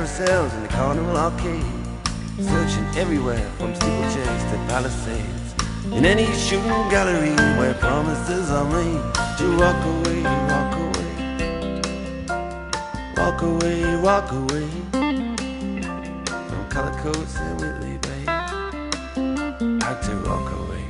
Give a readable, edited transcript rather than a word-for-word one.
carousels in the carnival arcade, searching everywhere from steeplechase to palisades, in any shooting gallery where promises are made to walk away, walk away, walk away, walk away from color coats and Whitley Bay, back to Rockaway.